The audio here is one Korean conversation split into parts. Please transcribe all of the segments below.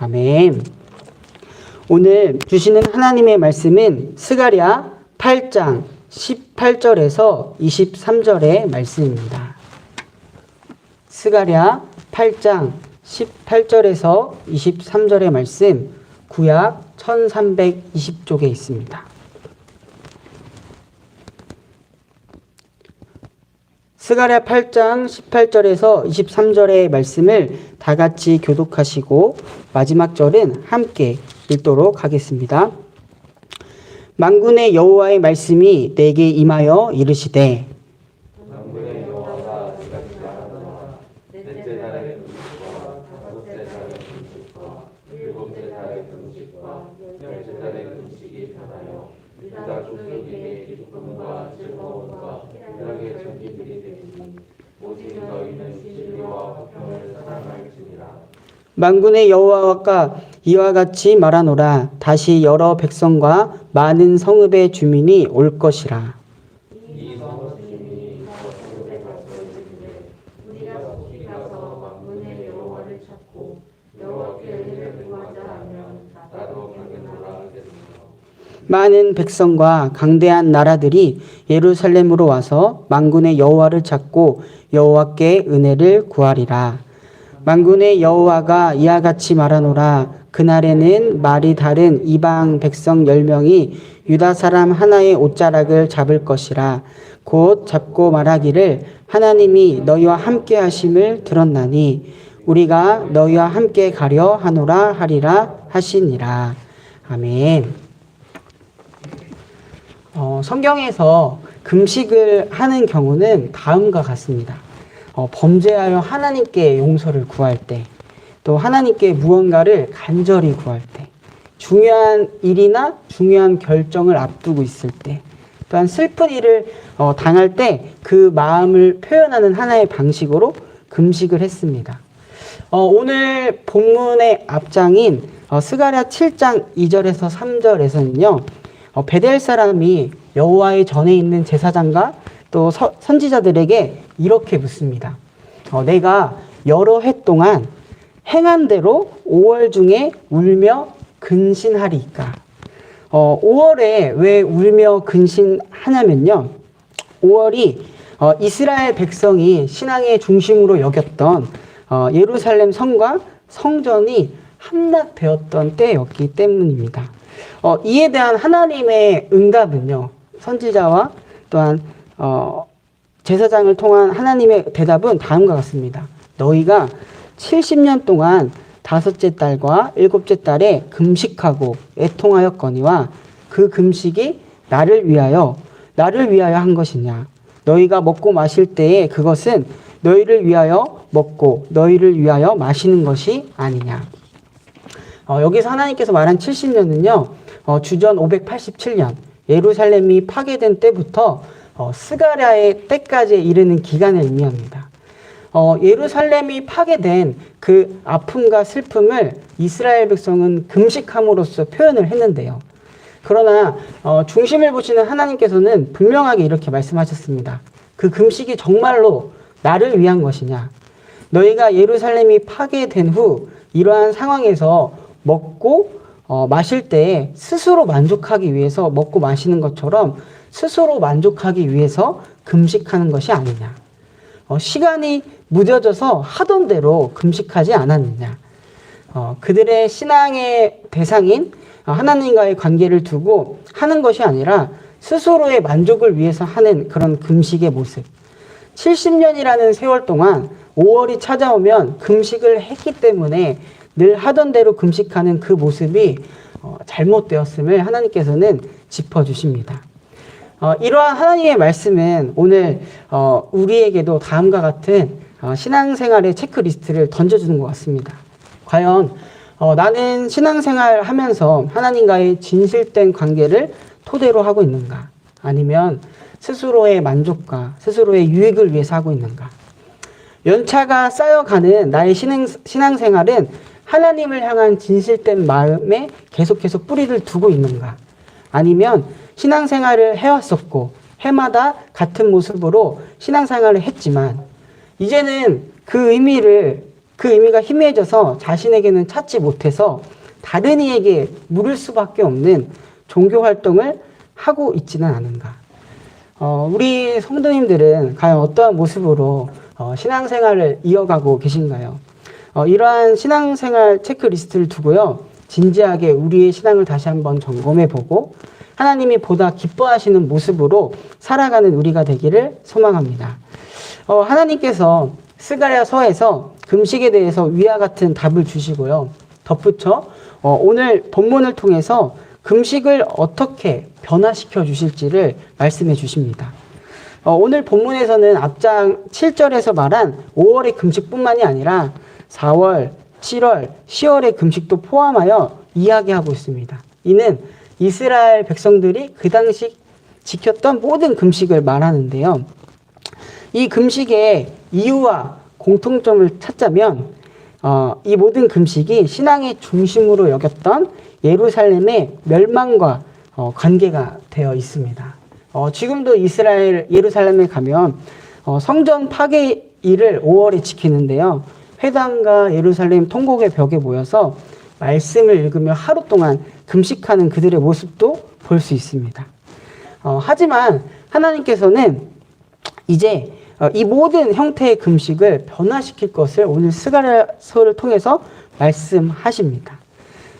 아멘. 오늘 주시는 하나님의 말씀은 스가랴 8장 18절에서 23절의 말씀입니다. 스가랴 8장 18절에서 23절의 말씀, 구약 1320쪽에 있습니다. 스가랴 8장 18절에서 23절의 말씀을 다 같이 교독하시고 마지막 절은 함께 읽도록 하겠습니다. 만군의 여호와의 말씀이 내게 임하여 이르시되 만군의 여호와가 이같이 말하노라. 넷째 달의 금식과 다섯째 달의 금식과 일곱째 달의 금식과 열째 달의 금식이 편하여 유다 족속에게 기쁨과 즐거움과 희락의 전기들이 되리니 오직 너희는 진리와 화평을 사랑할지니라. 만군의 여호와가 이와 같이 말하노라. 다시 여러 백성과 많은 성읍의 주민이 올 것이라. 이 성읍 주민이 더 성읍에 가서 이르되 우리가 속히 가서 만군의 여호와를 찾고 여호와께 은혜를 구하자 하면 나도 가겠노라 하겠노라. 많은 백성과 강대한 나라들이 예루살렘으로 와서 만군의 여호와를 찾고 여호와께 은혜를 구하리라. 만군의 여호와가 이와 같이 말하노라. 그날에는 말이 다른 이방 백성 10명이 유다 사람 하나의 옷자락을 잡을 것이라. 곧 잡고 말하기를 하나님이 너희와 함께 하심을 들었나니 우리가 너희와 함께 가려 하노라 하리라 하시니라. 아멘. 성경에서 금식을 하는 경우는 다음과 같습니다. 범죄하여 하나님께 용서를 구할 때, 또 하나님께 무언가를 간절히 구할 때, 중요한 일이나 중요한 결정을 앞두고 있을 때, 또한 슬픈 일을 당할 때 그 마음을 표현하는 하나의 방식으로 금식을 했습니다. 오늘 본문의 앞장인 스가랴 7장 2절에서 3절에서는요, 베델 사람이 여호와의 전에 있는 제사장과 또 선지자들에게 이렇게 묻습니다. 내가 여러 해 동안 행한 대로 5월 중에 울며 근신하리이까. 5월에 왜 울며 근신하냐면요, 5월이 이스라엘 백성이 신앙의 중심으로 여겼던 예루살렘 성과 성전이 함락되었던 때였기 때문입니다. 이에 대한 하나님의 응답은요, 선지자와 또한 제사장을 통한 하나님의 대답은 다음과 같습니다. 너희가 70년 동안 다섯째 달과 일곱째 달에 금식하고 애통하였거니와 그 금식이 나를 위하여 한 것이냐. 너희가 먹고 마실 때에 그것은 너희를 위하여 먹고 너희를 위하여 마시는 것이 아니냐. 여기서 하나님께서 말한 70년은요, 주전 587년 예루살렘이 파괴된 때부터 스가랴의 때까지 이르는 기간을 의미합니다. 예루살렘이 파괴된 그 아픔과 슬픔을 이스라엘 백성은 금식함으로써 표현을 했는데요. 그러나 중심을 보시는 하나님께서는 분명하게 이렇게 말씀하셨습니다. 그 금식이 정말로 나를 위한 것이냐. 너희가 예루살렘이 파괴된 후 이러한 상황에서 먹고 마실 때에 스스로 만족하기 위해서 먹고 마시는 것처럼 스스로 만족하기 위해서 금식하는 것이 아니냐. 시간이 무뎌져서 하던 대로 금식하지 않았느냐. 그들의 신앙의 대상인 하나님과의 관계를 두고 하는 것이 아니라 스스로의 만족을 위해서 하는 그런 금식의 모습. 70년이라는 세월 동안 5월이 찾아오면 금식을 했기 때문에 늘 하던 대로 금식하는 그 모습이 잘못되었음을 하나님께서는 짚어주십니다. 이러한 하나님의 말씀은 오늘 우리에게도 다음과 같은 신앙생활의 체크리스트를 던져주는 것 같습니다. 과연 나는 신앙생활 하면서 하나님과의 진실된 관계를 토대로 하고 있는가? 아니면 스스로의 만족과 스스로의 유익을 위해서 하고 있는가? 연차가 쌓여가는 나의 신앙생활은 하나님을 향한 진실된 마음에 계속해서 뿌리를 두고 있는가? 아니면 신앙생활을 해왔었고 해마다 같은 모습으로 신앙생활을 했지만 이제는 그 의미를 그 의미가 희미해져서 자신에게는 찾지 못해서 다른 이에게 물을 수밖에 없는 종교 활동을 하고 있지는 않은가. 우리 성도님들은 과연 어떠한 모습으로 신앙생활을 이어가고 계신가요? 이러한 신앙생활 체크리스트를 두고요, 진지하게 우리의 신앙을 다시 한번 점검해보고 하나님이 보다 기뻐하시는 모습으로 살아가는 우리가 되기를 소망합니다. 하나님께서 스가랴서에서 금식에 대해서 위와 같은 답을 주시고요, 덧붙여 오늘 본문을 통해서 금식을 어떻게 변화시켜 주실지를 말씀해 주십니다. 오늘 본문에서는 앞장 7절에서 말한 5월의 금식뿐만이 아니라 4월, 7월, 10월의 금식도 포함하여 이야기하고 있습니다. 이는 이스라엘 백성들이 그 당시 지켰던 모든 금식을 말하는데요. 이 금식의 이유와 공통점을 찾자면 이 모든 금식이 신앙의 중심으로 여겼던 예루살렘의 멸망과 관계가 되어 있습니다. 지금도 이스라엘 예루살렘에 가면 성전 파괴일을 5월에 지키는데요. 회당과 예루살렘 통곡의 벽에 모여서 말씀을 읽으며 하루 동안 금식하는 그들의 모습도 볼 수 있습니다. 하지만 하나님께서는 이제 이 모든 형태의 금식을 변화시킬 것을 오늘 스가랴서를 통해서 말씀하십니다.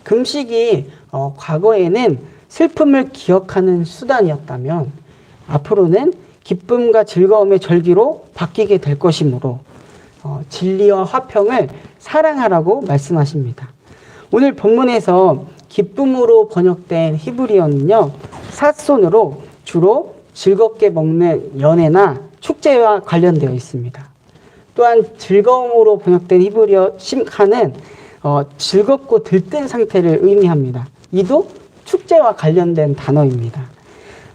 금식이 과거에는 슬픔을 기억하는 수단이었다면 앞으로는 기쁨과 즐거움의 절기로 바뀌게 될 것이므로 진리와 화평을 사랑하라고 말씀하십니다. 오늘 본문에서 기쁨으로 번역된 히브리어는요, 삿손으로 주로 즐겁게 먹는 연회나 축제와 관련되어 있습니다. 또한 즐거움으로 번역된 히브리어 심카는 즐겁고 들뜬 상태를 의미합니다. 이도 축제와 관련된 단어입니다.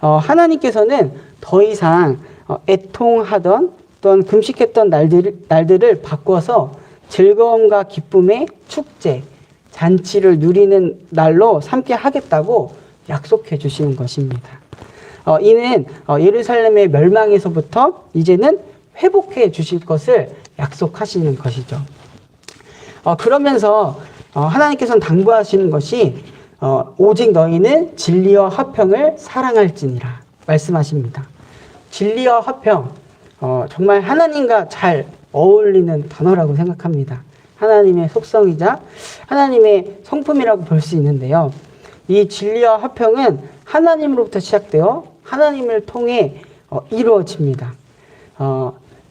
하나님께서는 더 이상 애통하던 또한 금식했던 날들을 바꿔서 즐거움과 기쁨의 축제, 잔치를 누리는 날로 삼게 하겠다고 약속해 주시는 것입니다. 이는 예루살렘의 멸망에서부터 이제는 회복해 주실 것을 약속하시는 것이죠. 그러면서 하나님께서는 당부하시는 것이 오직 너희는 진리와 화평을 사랑할지니라 말씀하십니다. 진리와 화평, 정말 하나님과 잘 어울리는 단어라고 생각합니다. 하나님의 속성이자 하나님의 성품이라고 볼 수 있는데요. 이 진리와 화평은 하나님으로부터 시작되어 하나님을 통해 이루어집니다.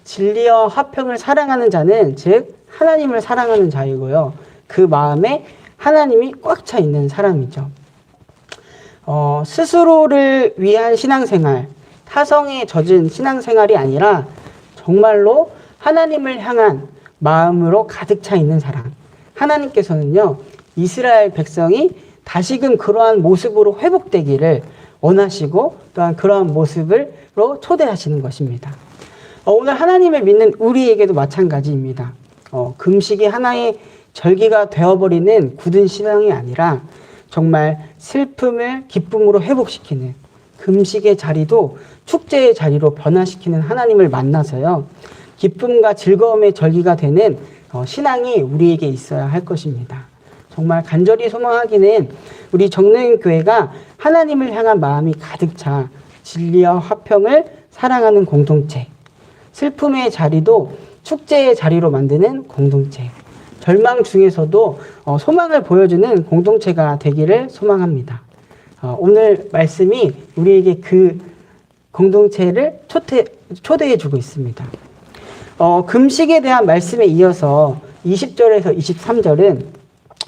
진리와 화평을 사랑하는 자는 즉 하나님을 사랑하는 자이고요. 그 마음에 하나님이 꽉 차 있는 사람이죠. 스스로를 위한 신앙생활, 타성에 젖은 신앙생활이 아니라 정말로 하나님을 향한 마음으로 가득 차 있는 사람. 하나님께서는요, 이스라엘 백성이 다시금 그러한 모습으로 회복되기를 원하시고 또한 그러한 모습으로 초대하시는 것입니다. 오늘 하나님을 믿는 우리에게도 마찬가지입니다. 금식이 하나의 절기가 되어버리는 굳은 신앙이 아니라 정말 슬픔을 기쁨으로 회복시키는 금식의 자리도 축제의 자리로 변화시키는 하나님을 만나서요, 기쁨과 즐거움의 절기가 되는 신앙이 우리에게 있어야 할 것입니다. 정말 간절히 소망하기는 우리 정릉교회가 하나님을 향한 마음이 가득 차 진리와 화평을 사랑하는 공동체, 슬픔의 자리도 축제의 자리로 만드는 공동체, 절망 중에서도 소망을 보여주는 공동체가 되기를 소망합니다. 오늘 말씀이 우리에게 그 공동체를 초대해 주고 있습니다. 금식에 대한 말씀에 이어서 20절에서 23절은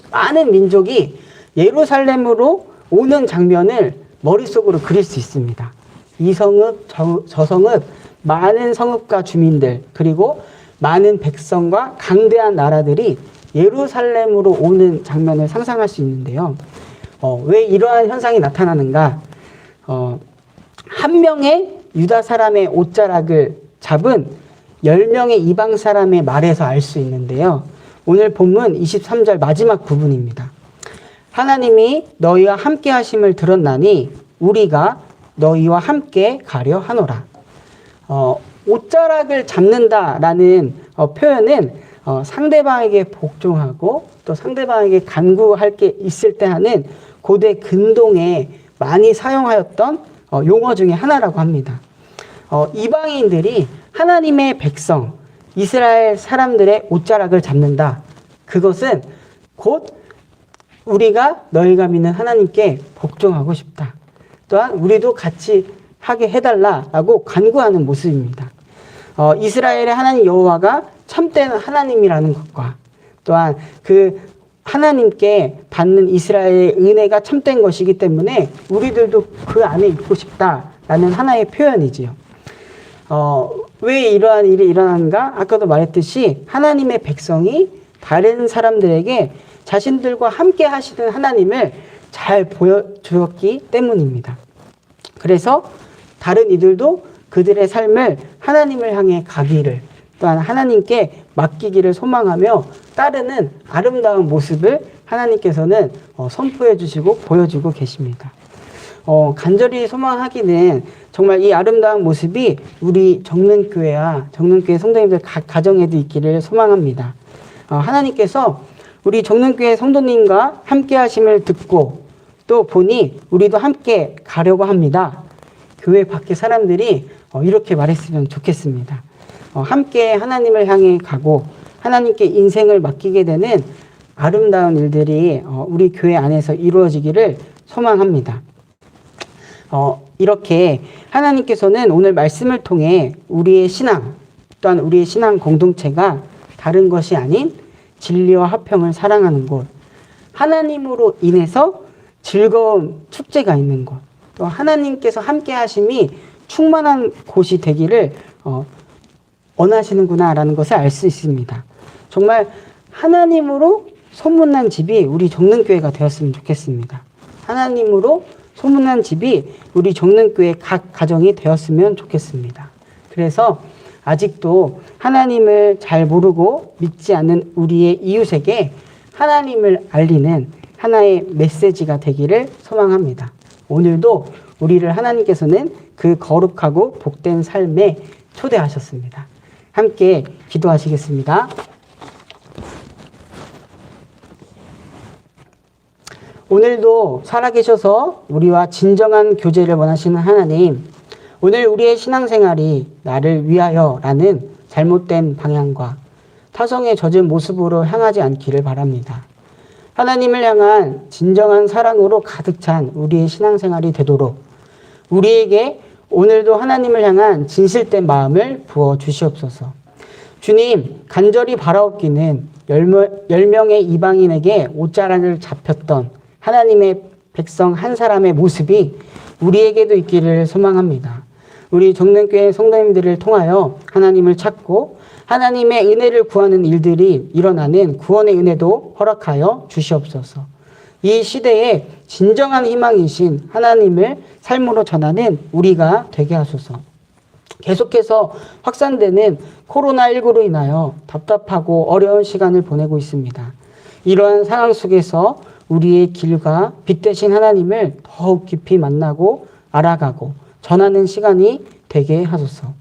많은 민족이 예루살렘으로 오는 장면을 머릿속으로 그릴 수 있습니다. 이 성읍, 저 성읍, 많은 성읍과 주민들, 그리고 많은 백성과 강대한 나라들이 예루살렘으로 오는 장면을 상상할 수 있는데요. 왜 이러한 현상이 나타나는가? 한 명의 유다 사람의 옷자락을 잡은 10명의 이방 사람의 말에서 알 수 있는데요. 오늘 본문 23절 마지막 부분입니다. 하나님이 너희와 함께 하심을 들었나니 우리가 너희와 함께 가려 하노라. 옷자락을 잡는다라는 표현은 상대방에게 복종하고 또 상대방에게 간구할 게 있을 때 하는 고대 근동에 많이 사용하였던 용어 중에 하나라고 합니다. 이방인들이 하나님의 백성, 이스라엘 사람들의 옷자락을 잡는다. 그것은 곧 우리가 너희가 믿는 하나님께 복종하고 싶다. 또한 우리도 같이 하게 해달라라고 간구하는 모습입니다. 이스라엘의 하나님 여호와가 참된 하나님이라는 것과 또한 그 하나님께 받는 이스라엘의 은혜가 참된 것이기 때문에 우리들도 그 안에 있고 싶다라는 하나의 표현이지요. 왜 이러한 일이 일어나는가? 아까도 말했듯이 하나님의 백성이 다른 사람들에게 자신들과 함께 하시는 하나님을 잘 보여주었기 때문입니다. 그래서 다른 이들도 그들의 삶을 하나님을 향해 가기를 또한 하나님께 맡기기를 소망하며 따르는 아름다운 모습을 하나님께서는 선포해 주시고 보여주고 계십니다. 간절히 소망하기는 정말 이 아름다운 모습이 우리 정릉교회와 정릉교회 성도님들 각 가정에도 있기를 소망합니다. 하나님께서 우리 정릉교회 성도님과 함께 하심을 듣고 또 보니 우리도 함께 가려고 합니다. 교회 밖에 사람들이 이렇게 말했으면 좋겠습니다. 함께 하나님을 향해 가고 하나님께 인생을 맡기게 되는 아름다운 일들이 우리 교회 안에서 이루어지기를 소망합니다. 이렇게 하나님께서는 오늘 말씀을 통해 우리의 신앙 또한 우리의 신앙 공동체가 다른 것이 아닌 진리와 화평을 사랑하는 곳, 하나님으로 인해서 즐거운 축제가 있는 곳, 또 하나님께서 함께 하심이 충만한 곳이 되기를 원하시는구나라는 것을 알 수 있습니다. 정말 하나님으로 소문난 집이 우리 정릉교회가 되었으면 좋겠습니다. 하나님으로 소문난 집이 우리 정릉교회 각 가정이 되었으면 좋겠습니다. 그래서 아직도 하나님을 잘 모르고 믿지 않는 우리의 이웃에게 하나님을 알리는 하나의 메시지가 되기를 소망합니다. 오늘도 우리를 하나님께서는 그 거룩하고 복된 삶에 초대하셨습니다. 함께 기도하시겠습니다. 오늘도 살아계셔서 우리와 진정한 교제를 원하시는 하나님, 오늘 우리의 신앙생활이 나를 위하여라는 잘못된 방향과 타성에 젖은 모습으로 향하지 않기를 바랍니다. 하나님을 향한 진정한 사랑으로 가득 찬 우리의 신앙생활이 되도록 우리에게 오늘도 하나님을 향한 진실된 마음을 부어 주시옵소서. 주님, 간절히 바라옵기는 10명의 이방인에게 옷자락을 잡혔던 하나님의 백성 한 사람의 모습이 우리에게도 있기를 소망합니다. 우리 정릉교회 성도님들을 통하여 하나님을 찾고 하나님의 은혜를 구하는 일들이 일어나는 구원의 은혜도 허락하여 주시옵소서. 이 시대에 진정한 희망이신 하나님을 삶으로 전하는 우리가 되게 하소서. 계속해서 확산되는 코로나19로 인하여 답답하고 어려운 시간을 보내고 있습니다. 이러한 상황 속에서 우리의 길과 빛 되신 하나님을 더욱 깊이 만나고 알아가고 전하는 시간이 되게 하소서.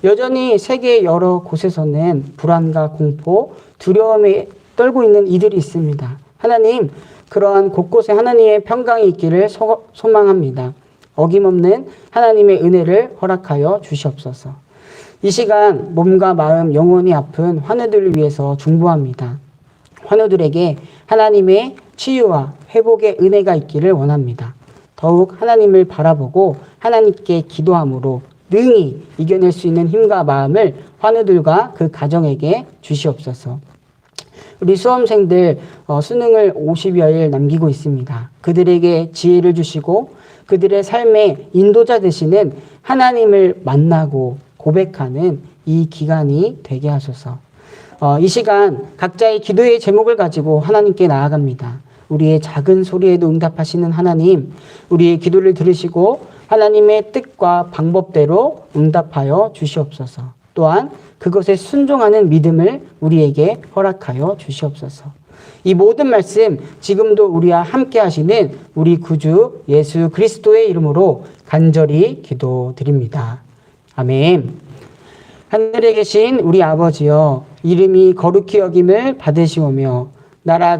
여전히 세계 여러 곳에서는 불안과 공포, 두려움에 떨고 있는 이들이 있습니다. 하나님, 그러한 곳곳에 하나님의 평강이 있기를 소망합니다. 어김없는 하나님의 은혜를 허락하여 주시옵소서. 이 시간 몸과 마음 영원히 아픈 환우들을 위해서 중보합니다. 환우들에게 하나님의 치유와 회복의 은혜가 있기를 원합니다. 더욱 하나님을 바라보고 하나님께 기도함으로 능히 이겨낼 수 있는 힘과 마음을 환우들과 그 가정에게 주시옵소서. 우리 수험생들 수능을 50여일 남기고 있습니다. 그들에게 지혜를 주시고 그들의 삶의 인도자 되시는 하나님을 만나고 고백하는 이 기간이 되게 하소서. 이 시간 각자의 기도의 제목을 가지고 하나님께 나아갑니다. 우리의 작은 소리에도 응답하시는 하나님, 우리의 기도를 들으시고 하나님의 뜻과 방법대로 응답하여 주시옵소서. 또한 그것에 순종하는 믿음을 우리에게 허락하여 주시옵소서. 이 모든 말씀 지금도 우리와 함께 하시는 우리 구주 예수 그리스도의 이름으로 간절히 기도드립니다. 아멘. 하늘에 계신 우리 아버지여, 이름이 거룩히 여김을 받으시오며 나라가